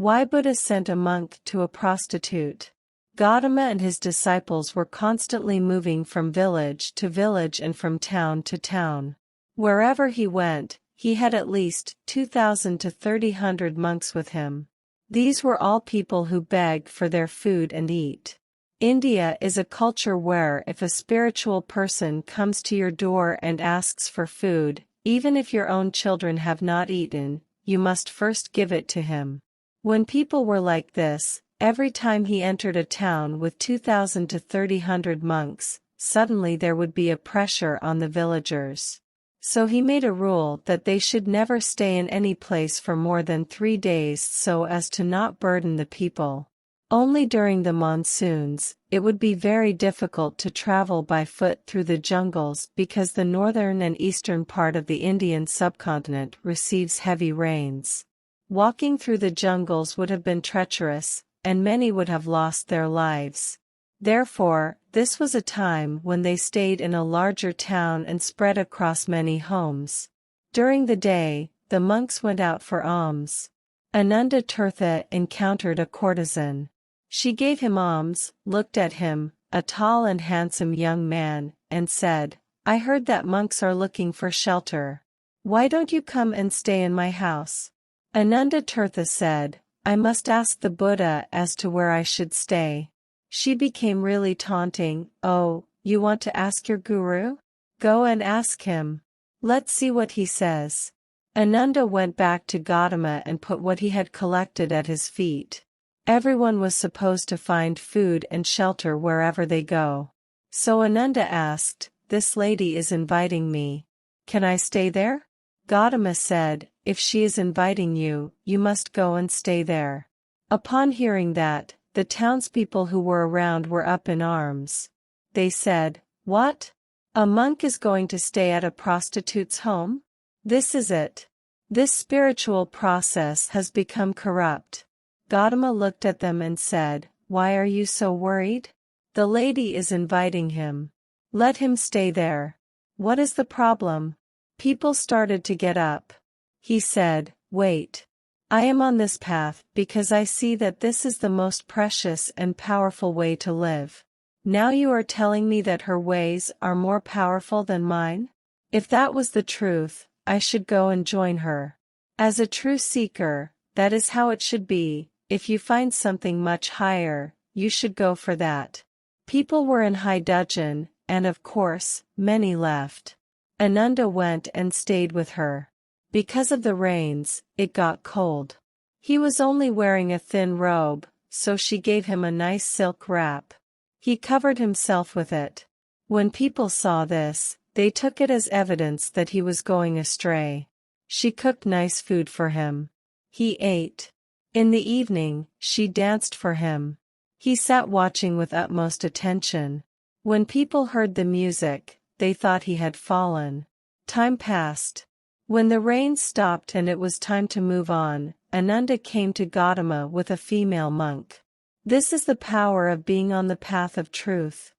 Why Buddha sent a monk to a prostitute. Gautama and his disciples were constantly moving from village to village and from town to town. Wherever he went, he had at least 2,000 to 3,000 monks with him. These were all people who beg for their food and eat. India is a culture where if a spiritual person comes to your door and asks for food, even if your own children have not eaten, you must first give it to him. When people were like this, every time he entered a town with 2,000 to 3,000 monks, suddenly there would be a pressure on the villagers. So he made a rule that they should never stay in any place for more than 3 days so as to not burden the people. Only during the monsoons, it would be very difficult to travel by foot through the jungles because the northern and eastern part of the Indian subcontinent receives heavy rains. Walking through the jungles would have been treacherous, and many would have lost their lives. Therefore, this was a time when they stayed in a larger town and spread across many homes. During the day, the monks went out for alms. Ananda Tirtha encountered a courtesan. She gave him alms, looked at him, a tall and handsome young man, and said, "I heard that monks are looking for shelter. Why don't you come and stay in my house?" Ananda Tirtha said, "I must ask the Buddha as to where I should stay." She became really taunting. "Oh, you want to ask your guru? Go and ask him. Let's see what he says." Ananda went back to Gautama and put what he had collected at his feet. Everyone was supposed to find food and shelter wherever they go. So Ananda asked, "This lady is inviting me. Can I stay there?" Gautama said, "If she is inviting you, you must go and stay there." Upon hearing that, the townspeople who were around were up in arms. They said, "What? A monk is going to stay at a prostitute's home? This is it. This spiritual process has become corrupt." Gautama looked at them and said, "Why are you so worried? The lady is inviting him. Let him stay there. What is the problem?" People started to get up. He said, "Wait. I am on this path because I see that this is the most precious and powerful way to live. Now you are telling me that her ways are more powerful than mine? If that was the truth, I should go and join her. As a true seeker, that is how it should be. If you find something much higher, you should go for that." People were in high dudgeon, and of course, many left. Ananda went and stayed with her. Because of the rains, it got cold. He was only wearing a thin robe, so she gave him a nice silk wrap. He covered himself with it. When people saw this, they took it as evidence that he was going astray. She cooked nice food for him. He ate. In the evening, she danced for him. He sat watching with utmost attention. When people heard the music, they thought he had fallen. Time passed. When the rain stopped and it was time to move on, Ananda came to Gautama with a female monk. This is the power of being on the path of truth.